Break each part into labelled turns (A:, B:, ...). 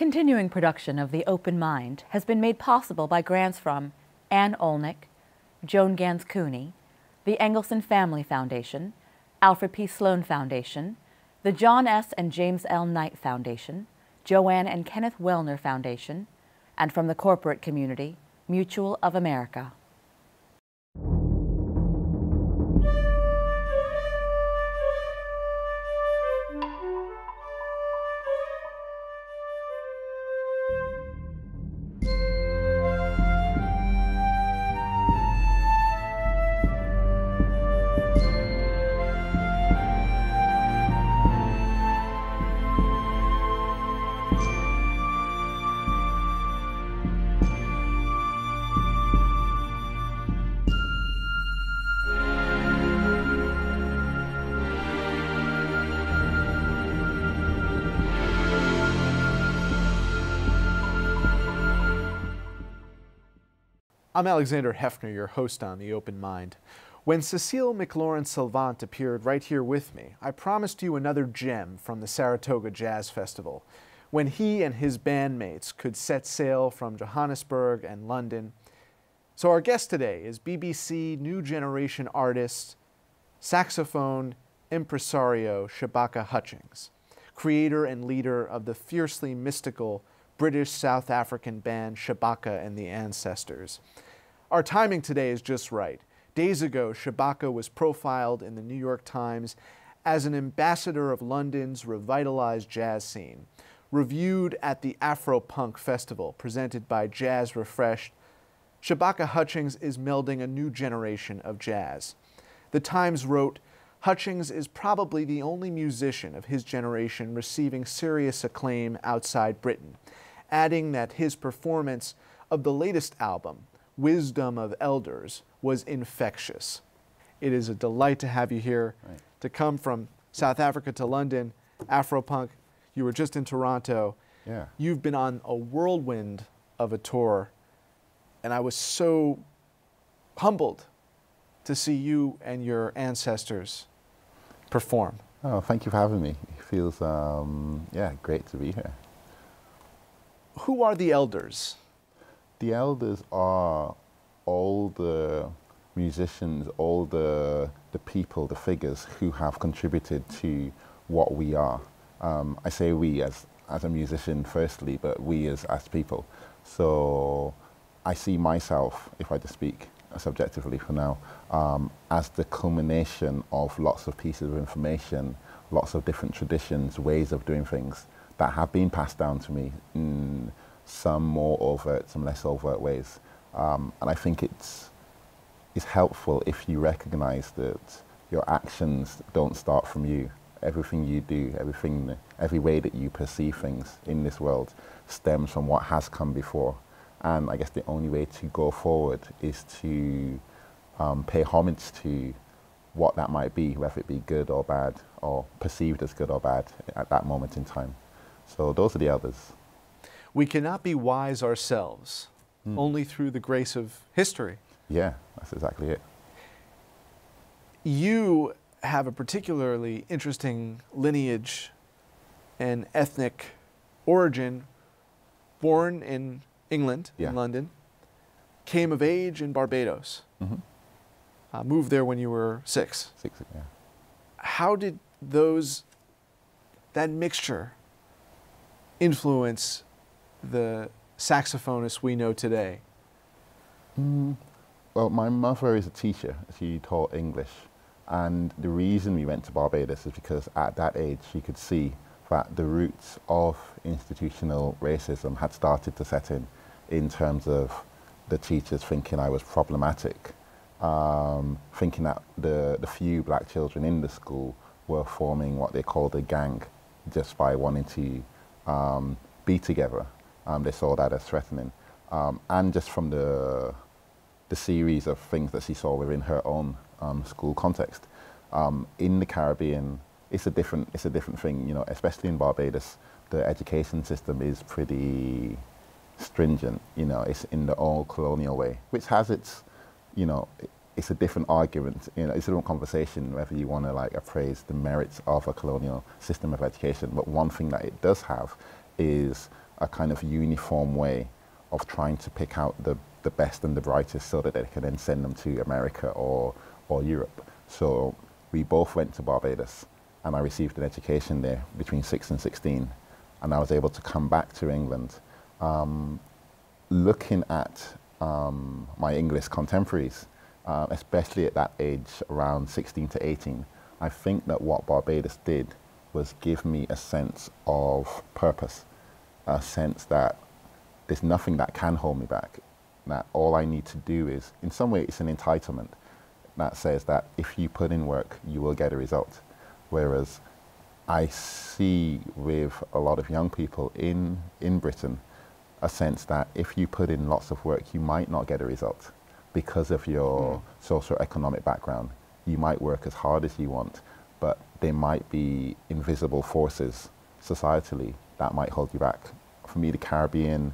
A: continuing production of The Open Mind has been made possible by grants from Ann Olnick, Joan Ganz Cooney, the Engelson Family Foundation, Alfred P. Sloan Foundation, the John S. and James L. Knight Foundation, JoAnn and Kenneth Wellner Foundation, and from the corporate community, Mutual of America.
B: I'm Alexander Heffner, your host on The Open Mind. When Cecile McLaurin-Salvant appeared right here with me, I promised you another gem from the Saratoga Jazz Festival, when he and his bandmates could set sail from Johannesburg and London. So our guest today is BBC New Generation artist, saxophone impresario Shabaka Hutchings, creator and leader of the fiercely mystical British-South African band Shabaka and the Ancestors. Our timing today is just right. Days ago, Shabaka was profiled in the New York Times as an ambassador of London's revitalized jazz scene. Reviewed at the Afro-Punk Festival presented by Jazz Refreshed, Shabaka Hutchings is melding a new generation of jazz. The Times wrote, "Hutchings is probably the only musician of his generation receiving serious acclaim outside Britain," adding that his performance of the latest album, Wisdom of Elders, was infectious. It is a delight to have you here, to come from South Africa to London, Afro-Punk. You were just in Toronto.
C: Yeah.
B: You've been on a whirlwind of a tour, and I was so humbled to see you and your ancestors perform.
C: Oh, thank you for having me. It feels, yeah, great to be here.
B: Who are the elders?
C: The elders are all the musicians, all the people, the figures who have contributed to what we are. I say we as a musician firstly, but we as people. So I see myself, if I just speak subjectively for now, as the culmination of lots of pieces of information, lots of different traditions, ways of doing things that have been passed down to me in some more overt, some less overt ways. And I think it's helpful if you recognize that your actions don't start from you. Everything you do, every way that you perceive things in this world stems from what has come before. And I guess the only way to go forward is to pay homage to what that might be, whether it be good or bad, or perceived as good or bad at that moment in time. So those are the elders.
B: We cannot be wise ourselves, only through the grace of history.
C: Yeah, that's exactly it.
B: You have a particularly interesting lineage and ethnic origin. Born in England, in London, came of age in Barbados. Moved there when you were 6.
C: 6, yeah.
B: How did that mixture influence the saxophonist we know today?
C: Well, my mother is a teacher. She taught English. And the reason we went to Barbados is because at that age she could see that the roots of institutional racism had started to set in terms of the teachers thinking I was problematic, thinking that the few black children in the school were forming what they called a gang just by wanting to be together. They saw that as threatening. And just from the series of things that she saw within her own school context. In the Caribbean, it's a different thing, you know, especially in Barbados, the education system is pretty stringent, you know, it's in the old colonial way, which has its, you know, it's a different argument, you know, it's a different conversation whether you want to like appraise the merits of a colonial system of education. But one thing that it does have is a kind of uniform way of trying to pick out the best and the brightest so that they can then send them to America or Europe. So we both went to Barbados, and I received an education there between 6 and 16, and I was able to come back to England. Looking at my English contemporaries, especially at that age, around 16 to 18, I think that what Barbados did was give me a sense of purpose, a sense that there's nothing that can hold me back, that all I need to do is, in some way, it's an entitlement that says that if you put in work, you will get a result. Whereas I see with a lot of young people in Britain, a sense that if you put in lots of work, you might not get a result because of your socio-economic background. You might work as hard as you want, but there might be invisible forces societally that might hold you back. For me, the Caribbean,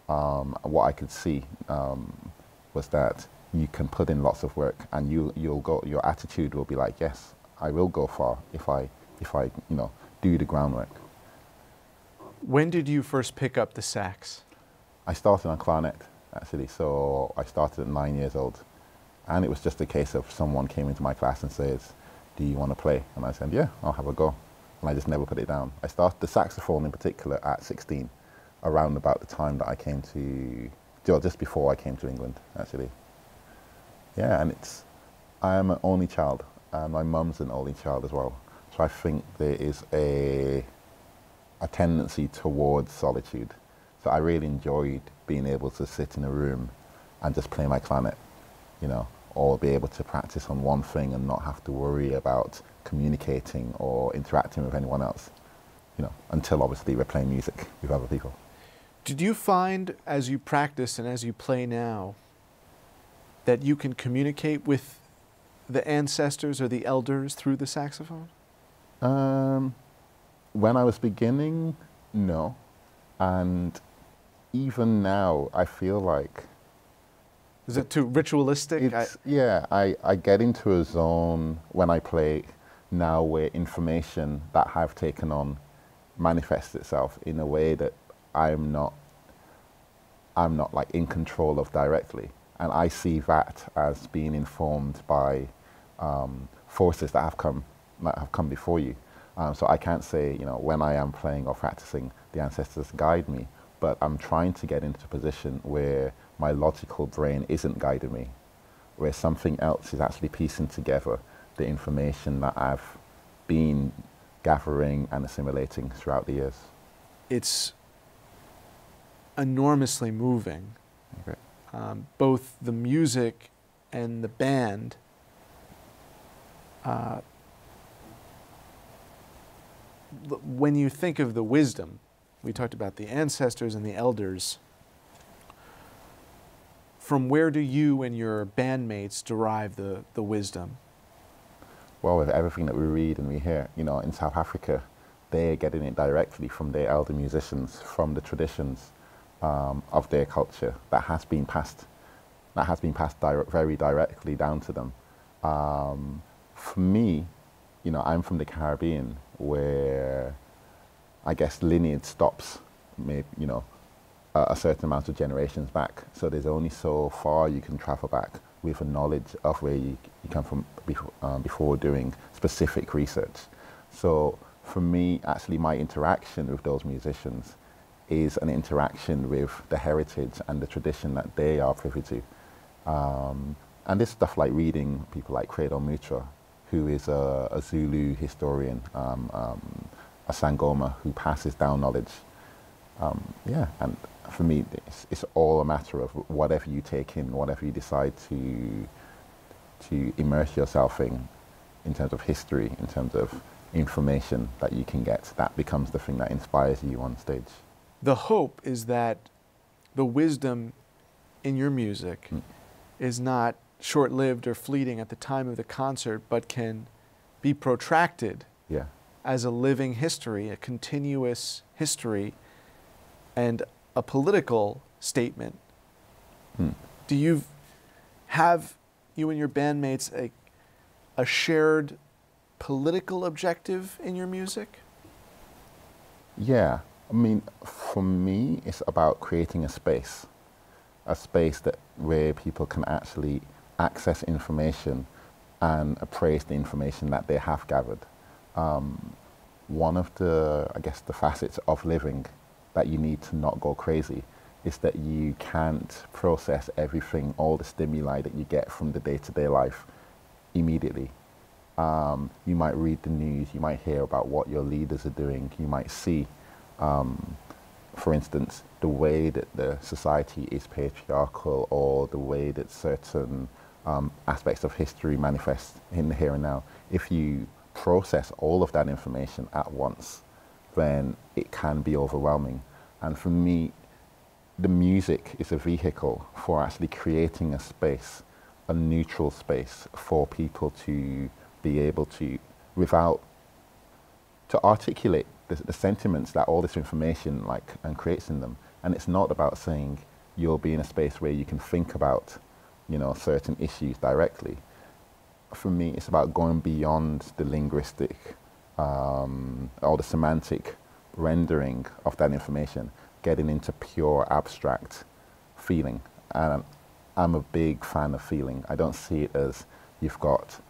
C: what I could see was that you can put in lots of work, and you'll go. Your attitude will be like, yes, I will go far if I do the groundwork.
B: When did you first pick up the sax?
C: I started on clarinet, actually. So I started at 9 years old, and it was just a case of someone came into my class and says, "Do you want to play?" And I said, "Yeah, I'll have a go." And I just never put it down. I started the saxophone in particular at 16, around about the time that I came to, just before I came to England, actually. Yeah, and I am an only child, and my mum's an only child as well. So I think there is a tendency towards solitude. So I really enjoyed being able to sit in a room and just play my clarinet, or be able to practice on one thing and not have to worry about communicating or interacting with anyone else, until obviously we're playing music with other people.
B: Did you find, as you practice and as you play now, that you can communicate with the ancestors or the elders through the saxophone?
C: When I was beginning, no. And even now, I feel like...
B: Is it too ritualistic?
C: Yeah, I get into a zone when I play now where information that I've taken on manifests itself in a way that I'm not like in control of directly. And I see that as being informed by forces that have come before you. So I can't say, when I am playing or practicing, the ancestors guide me, but I'm trying to get into a position where my logical brain isn't guiding me, where something else is actually piecing together the information that I've been gathering and assimilating throughout the years.
B: It's enormously moving.
C: Okay.
B: Both the music and the band when you think of the wisdom, we talked about the ancestors and the elders, from where do you and your bandmates derive the wisdom?
C: Well, with everything that we read and we hear, in South Africa, they're getting it directly from their elder musicians, from the traditions of their culture that has been passed very directly down to them. For me, I'm from the Caribbean, where I guess lineage stops, maybe, a certain amount of generations back. So there's only so far you can travel back with a knowledge of where you come from before doing specific research. So for me, actually, my interaction with those musicians is an interaction with the heritage and the tradition that they are privy to. And this stuff like reading people like Credo Mutra, who is a Zulu historian, a Sangoma, who passes down knowledge. And for me, it's all a matter of whatever you take in, whatever you decide to immerse yourself in terms of history, in terms of information that you can get, that becomes the thing that inspires you on stage.
B: The hope is that the wisdom in your music is not short-lived or fleeting at the time of the concert, but can be protracted as a living history, a continuous history, and a political statement. Do you have, you and your bandmates, a shared political objective in your music?
C: Yeah, I mean, for me, it's about creating a space that where people can actually access information and appraise the information that they have gathered. One of the, I guess, the facets of living that you need to not go crazy is that you can't process everything, all the stimuli that you get from the day-to-day life immediately. You might read the news, you might hear about what your leaders are doing, you might see, for instance, the way that the society is patriarchal, or the way that certain aspects of history manifest in the here and now. If you process all of that information at once, then it can be overwhelming. And for me, the music is a vehicle for actually creating a space, a neutral space for people to be able to, to articulate the sentiments that all this information and creates in them. And it's not about saying you'll be in a space where you can think about, certain issues directly. For me, it's about going beyond the linguistic or the semantic rendering of that information, getting into pure abstract feeling. And I'm a big fan of feeling. I don't see it as you've got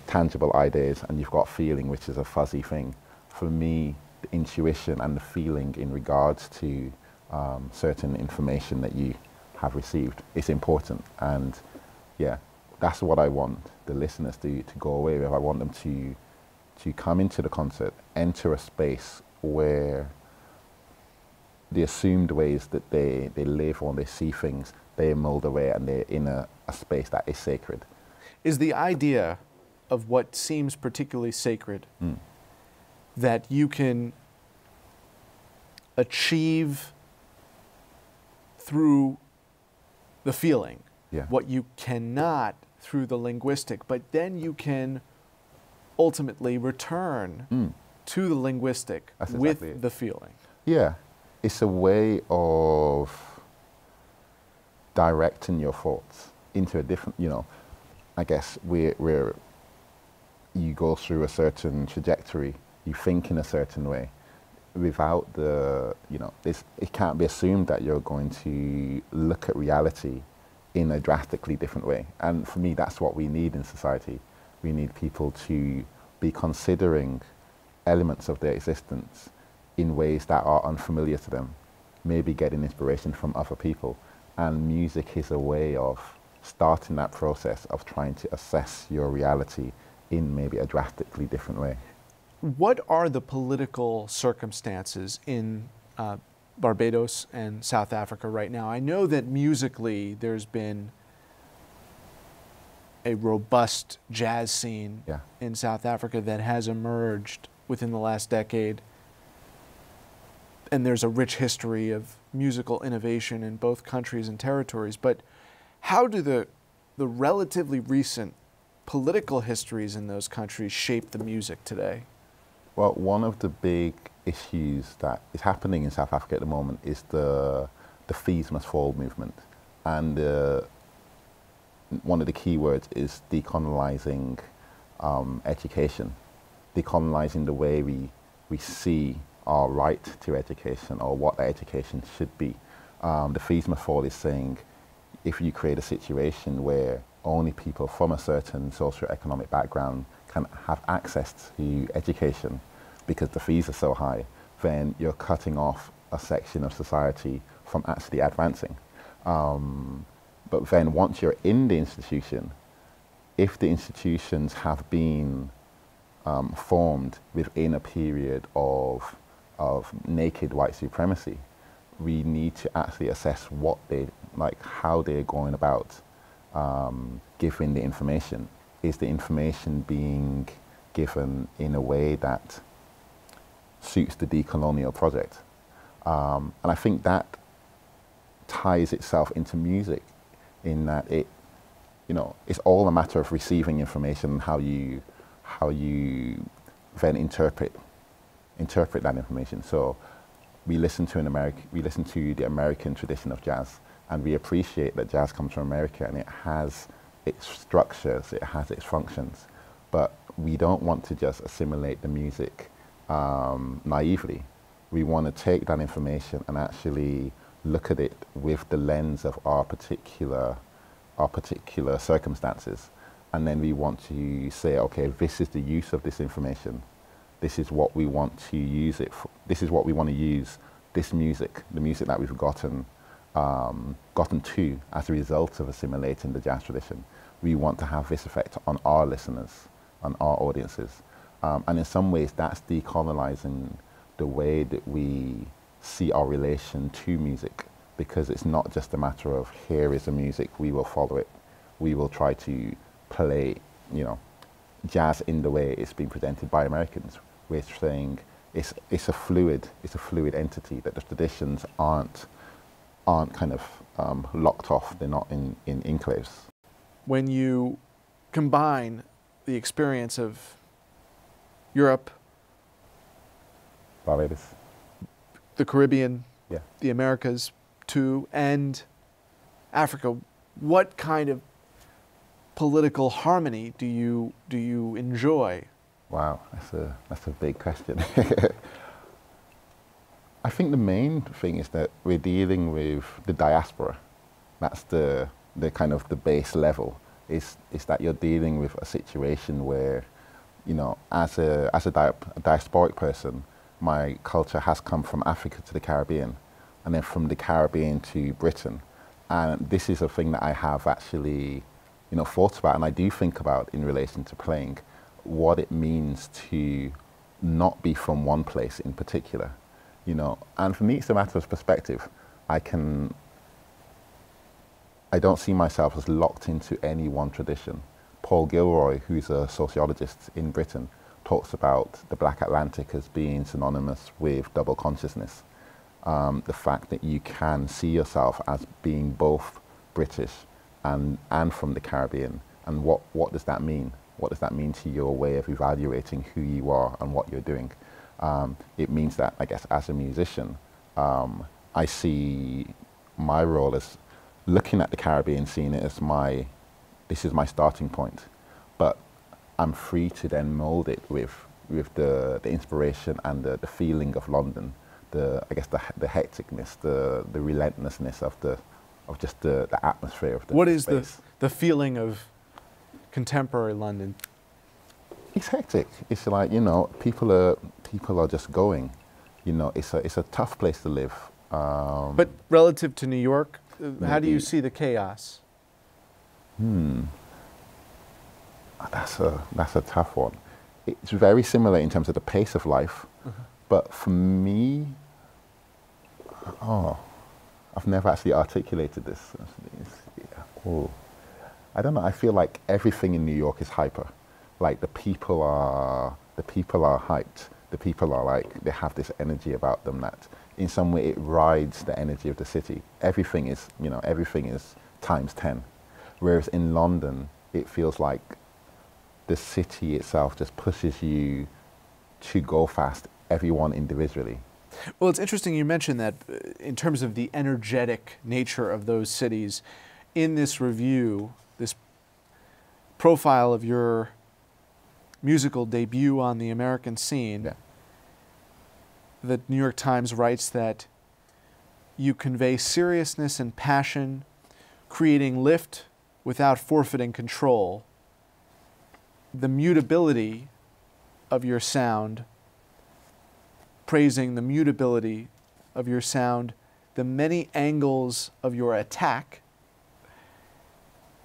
C: tangible ideas and you've got feeling, which is a fuzzy thing. For me, the intuition and the feeling in regards to certain information that you have received is important. And yeah, that's what I want the listeners to go away with. I want them to come into the concert, enter a space where the assumed ways that they live or they see things, they mold away, and they're in a space that is sacred.
B: Is the idea of what seems particularly sacred that you can achieve through the feeling, what you cannot through the linguistic, but then you can ultimately return to the linguistic with the feeling? Yeah.
C: It's a way of directing your thoughts into a different, I guess where you go through a certain trajectory, you think in a certain way, without the, it can't be assumed that you're going to look at reality in a drastically different way. And for me, that's what we need in society. We need people to be considering elements of their existence in ways that are unfamiliar to them, maybe getting inspiration from other people. And music is a way of starting that process of trying to assess your reality in maybe a drastically different way.
B: What are the political circumstances in Barbados and South Africa right now? I know that musically there's been a robust jazz scene in South Africa that has emerged within the last decade. And there's a rich history of musical innovation in both countries and territories. But how do the relatively recent political histories in those countries shape the music today?
C: Well, one of the big issues that is happening in South Africa at the moment is the fees must fall movement. And one of the key words is decolonizing education, decolonizing the way we see our right to education or what that education should be. The fees must fall is saying if you create a situation where only people from a certain socioeconomic background can have access to education because the fees are so high, then you're cutting off a section of society from actually advancing. But then once you're in the institution, if the institutions have been formed within a period of naked white supremacy, we need to actually assess what how they're going about giving the information. Is the information being given in a way that suits the decolonial project? And I think that ties itself into music in that it's all a matter of receiving information and how you then interpret that information. So we listen to the American tradition of jazz, and we appreciate that jazz comes from America and it has its structures, it has its functions, but we don't want to just assimilate the music naively. We want to take that information and actually look at it with the lens of our particular circumstances. And then we want to say, okay, this is the use of this information. This is what we want to use it for. This is what we want to use this music, the music that we've gotten to as a result of assimilating the jazz tradition. We want to have this effect on our listeners, on our audiences. And in some ways, that's decolonizing the way that we see our relation to music, because it's not just a matter of here is the music, we will follow it. We will try to play, jazz in the way it's been presented by Americans. We're saying it's a fluid entity, that the traditions aren't kind of locked off. They're not in enclaves.
B: When you combine the experience of Europe,
C: Barbados,
B: the Caribbean,
C: yeah,
B: the Americas too, and Africa, what kind of political harmony do you enjoy? Wow,
C: that's a big question. I think the main thing is that we're dealing with the diaspora. That's the kind of the base level. Is that you're dealing with a situation where, as a diasporic person, my culture has come from Africa to the Caribbean, and then from the Caribbean to Britain. And this is a thing that I have actually, thought about, and I do think about in relation to playing, what it means to not be from one place in particular, And for me, it's a matter of perspective. I don't see myself as locked into any one tradition. Paul Gilroy, who's a sociologist in Britain, talks about the Black Atlantic as being synonymous with double consciousness. The fact that you can see yourself as being both British and from the Caribbean. And what does that mean? What does that mean to your way of evaluating who you are and what you're doing? It means that, I guess, as a musician, I see my role as looking at the Caribbean, seeing it as this is my starting point. But I'm free to then mold it with the inspiration and the feeling of London, the hecticness, the relentlessness of just the atmosphere of the
B: What is
C: space.
B: the feeling of contemporary London?
C: It's hectic. It's like, people are just going. It's a tough place to live.
B: But relative to New York, how do you see the chaos?
C: That's a tough one. It's very similar in terms of the pace of life, but for me, I've never actually articulated this. I don't know. I feel like everything in New York is hyper. Like the people are hyped. The people are like, they have this energy about them that in some way it rides the energy of the city. Everything is times 10. Whereas in London, it feels like the city itself just pushes you to go fast, everyone individually.
B: Well, it's interesting you mentioned that in terms of the energetic nature of those cities. In this review, this profile of your musical debut on the American scene,
C: Yeah.
B: the New York Times writes that you convey seriousness and passion, creating lift without forfeiting control. The mutability of your sound, praising the mutability of your sound, the many angles of your attack,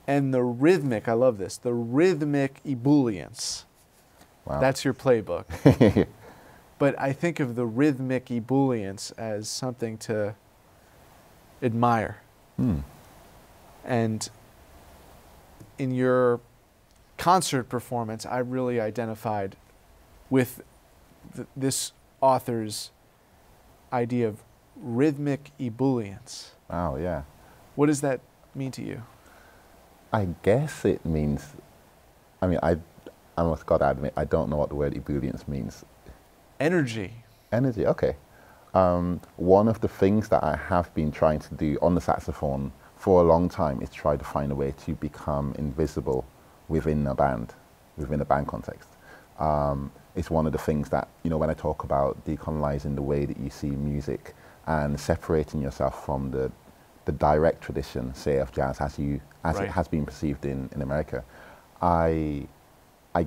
B: and the rhythmic, I love this, the rhythmic ebullience.
C: Wow.
B: That's your playbook. But I think of the rhythmic ebullience as something to admire. And in your concert performance, I really identified with this author's idea of rhythmic ebullience.
C: Wow, yeah.
B: What does that mean to you?
C: I guess it means, I must God admit, I don't know what the word ebullience means.
B: Energy.
C: Energy, okay. One of the things that I have been trying to do on the saxophone for a long time is try to find a way to become invisible within a band context. is one of the things that, you know, when I talk about decolonizing the way that you see music and separating yourself from the direct tradition, say, of jazz as it has been perceived in America, I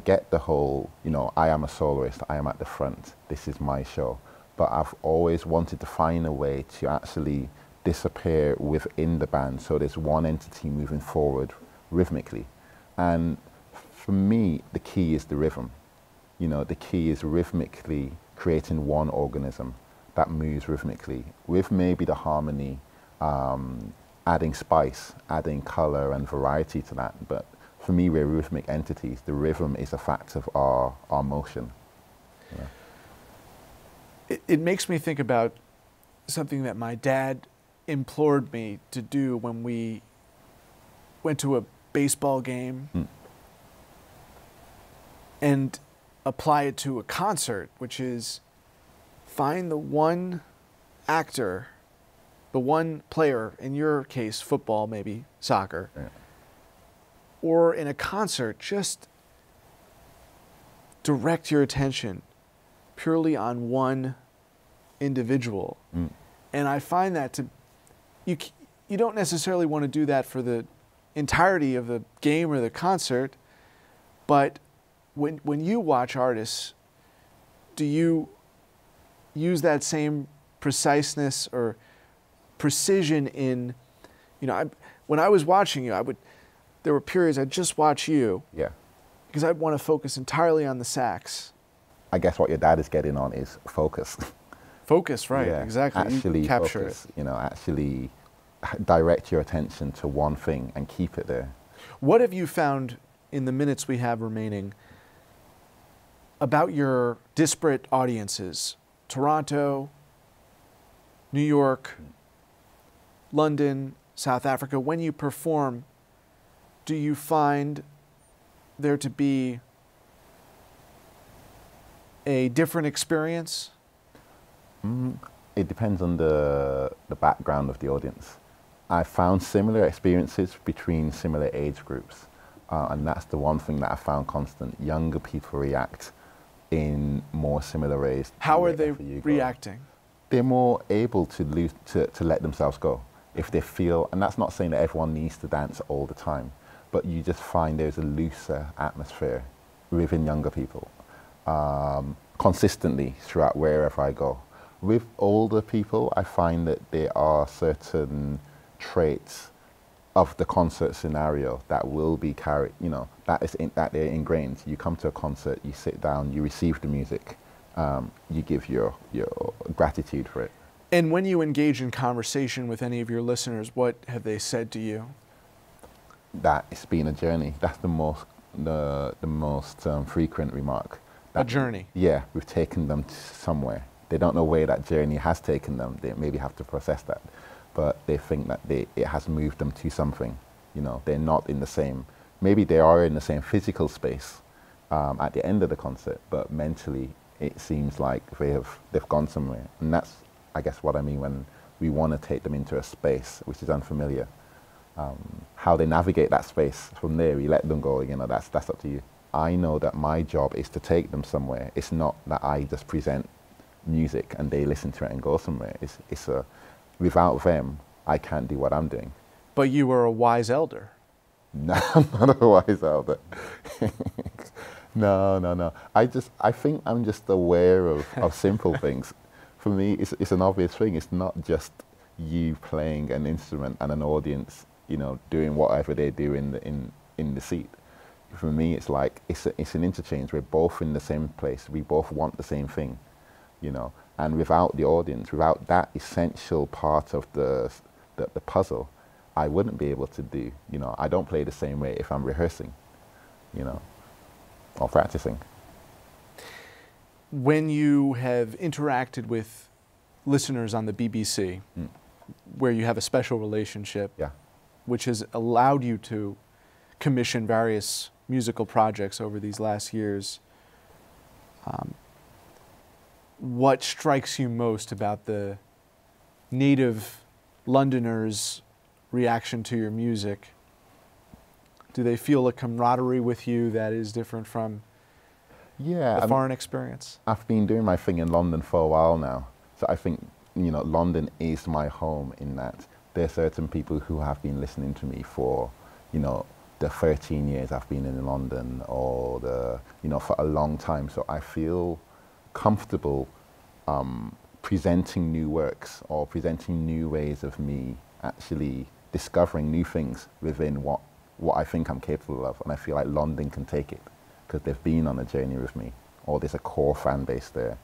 C: get the whole, you know, I am a soloist, I am at the front, this is my show. But I've always wanted to find a way to actually disappear within the band, so there's one entity moving forward rhythmically. And for me, the key is the rhythm. You know, the key is rhythmically creating one organism that moves rhythmically, with maybe the harmony, adding spice, adding color and variety to that. But for me, we're rhythmic entities. The rhythm is a fact of our motion. Yeah.
B: It makes me think about something that my dad implored me to do when we went to a baseball game and apply it to a concert, which is find the one actor, the one player, in your case, football, maybe soccer, or in a concert, just direct your attention purely on one individual. And I find that you don't necessarily want to do that for the entirety of the game or the concert, but when you watch artists, do you use that same preciseness or precision in, you know, when I was watching you, there were periods I'd just watch you, because I'd want to focus entirely on the sax.
C: I guess what your dad is getting on is focus.
B: Focus, right, exactly.
C: Actually
B: you capture
C: focus,
B: it.
C: you know, actually direct your attention to one thing and keep it there.
B: What have you found in the minutes we have remaining about your disparate audiences? Toronto, New York, London, South Africa. When you perform, do you find there to be a different experience?
C: It depends on the background of the audience. I found similar experiences between similar age groups, and that's the one thing that I found constant. Younger people react in more similar ways.
B: How are they reacting?
C: They're more able to let themselves go if they feel, and that's not saying that everyone needs to dance all the time, but you just find there's a looser atmosphere within younger people, consistently throughout wherever I go. With older people, I find that there are certain traits of the concert scenario that will be carried, you know, that they're ingrained. You come to a concert, you sit down, you receive the music, you give your gratitude for it.
B: And when you engage in conversation with any of your listeners, what have they said to you?
C: That it's been a journey. That's the most frequent remark.
B: A journey?
C: Yeah, we've taken them somewhere. They don't know where that journey has taken them. They maybe have to process that. But they think that it has moved them to something. You know, they're not in the same, maybe they are in the same physical space at the end of the concert, but mentally it seems like they've gone somewhere. And that's, I guess, what I mean when we want to take them into a space which is unfamiliar. How they navigate that space from there, we let them go, you know, that's up to you. I know that my job is to take them somewhere. It's not that I just present music and they listen to it and go somewhere. Without them, I can't do what I'm doing.
B: But you were a wise elder.
C: No, I'm not a wise elder. No. I think I'm just aware of simple things. For me, it's an obvious thing. It's not just you playing an instrument and an audience, you know, doing whatever they do in the seat. For me, it's like it's an interchange. We're both in the same place. We both want the same thing, you know. And without the audience, without that essential part of the puzzle, I wouldn't be able to do, you know, I don't play the same way if I'm rehearsing, you know, or practicing.
B: When you have interacted with listeners on the BBC, where you have a special relationship, which has allowed you to commission various musical projects over these last years, what strikes you most about the native Londoners' reaction to your music? Do they feel a camaraderie with you that is different from
C: Yeah,
B: the foreign experience?
C: I've been doing my thing in London for a while now. So I think, London is my home in that there are certain people who have been listening to me for, the 13 years I've been in London, or for a long time. So I feel comfortable presenting new works or presenting new ways of me actually discovering new things within what I think I'm capable of. And I feel like London can take it because they've been on a journey with me, or there's a core fan base there.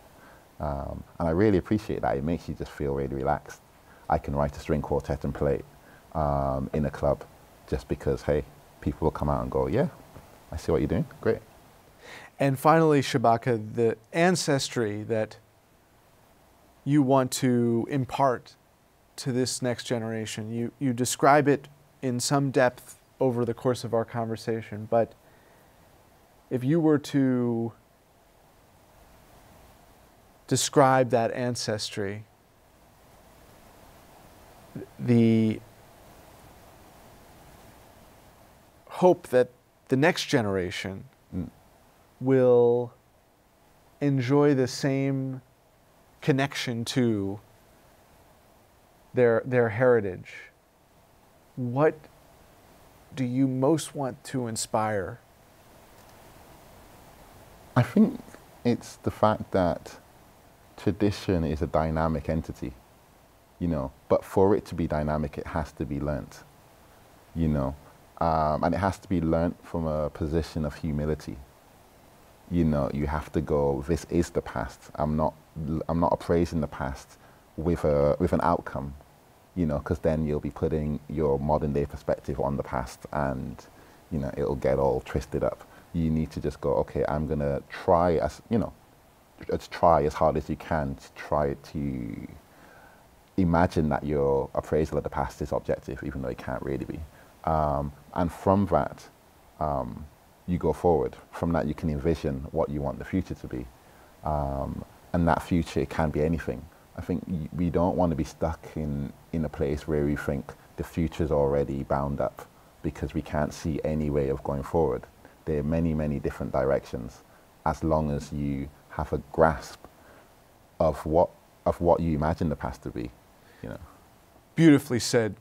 C: And I really appreciate that. It makes you just feel really relaxed. I can write a string quartet and play it in a club just because, hey, people will come out and go, yeah, I see what you're doing, great.
B: And finally, Shabaka, the ancestry that you want to impart to this next generation, you describe it in some depth over the course of our conversation, but if you were to describe that ancestry, the hope that the next generation will enjoy the same connection to their heritage, what do you most want to inspire?
C: I think it's the fact that tradition is a dynamic entity, but for it to be dynamic, it has to be learnt, and it has to be learnt from a position of humility. You have to go, this is the past. I'm not appraising the past with an outcome, because then you'll be putting your modern day perspective on the past, and it'll get all twisted up. You need to just go, okay, I'm gonna try as hard as you can to try to imagine that your appraisal of the past is objective, even though it can't really be. And from that, you go forward. From that, you can envision what you want the future to be. And that future can be anything. I think we don't want to be stuck in a place where we think the future's already bound up because we can't see any way of going forward. There are many, many different directions, as long as you have a grasp of what you imagine the past to be.
B: Beautifully said.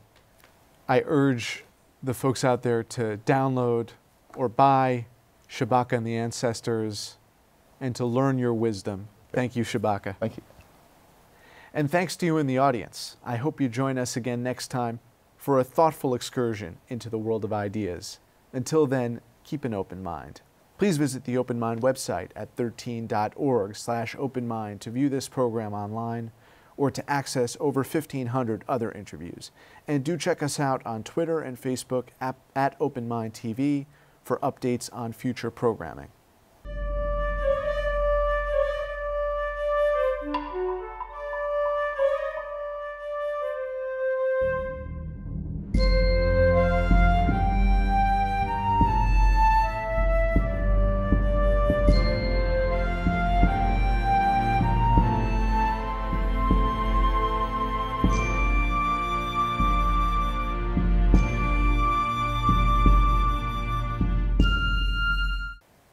B: I urge the folks out there to download or buy Shabaka and the Ancestors and to learn your wisdom. Thank you, Shabaka.
C: Thank you.
B: And thanks to you in the audience. I hope you join us again next time for a thoughtful excursion into the world of ideas. Until then, keep an open mind. Please visit the Open Mind website at 13.org/openmind to view this program online or to access over 1,500 other interviews. And do check us out on Twitter and Facebook at Open Mind TV for updates on future programming.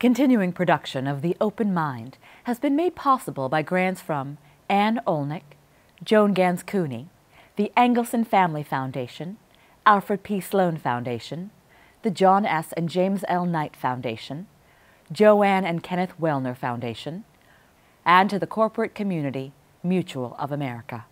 A: Continuing production of The Open Mind has been made possible by grants from Anne Olnick, Joan Ganz Cooney, the Angelson Family Foundation, Alfred P. Sloan Foundation, the John S. and James L. Knight Foundation, JoAnn and Kenneth Wellner Foundation, and to the corporate community Mutual of America.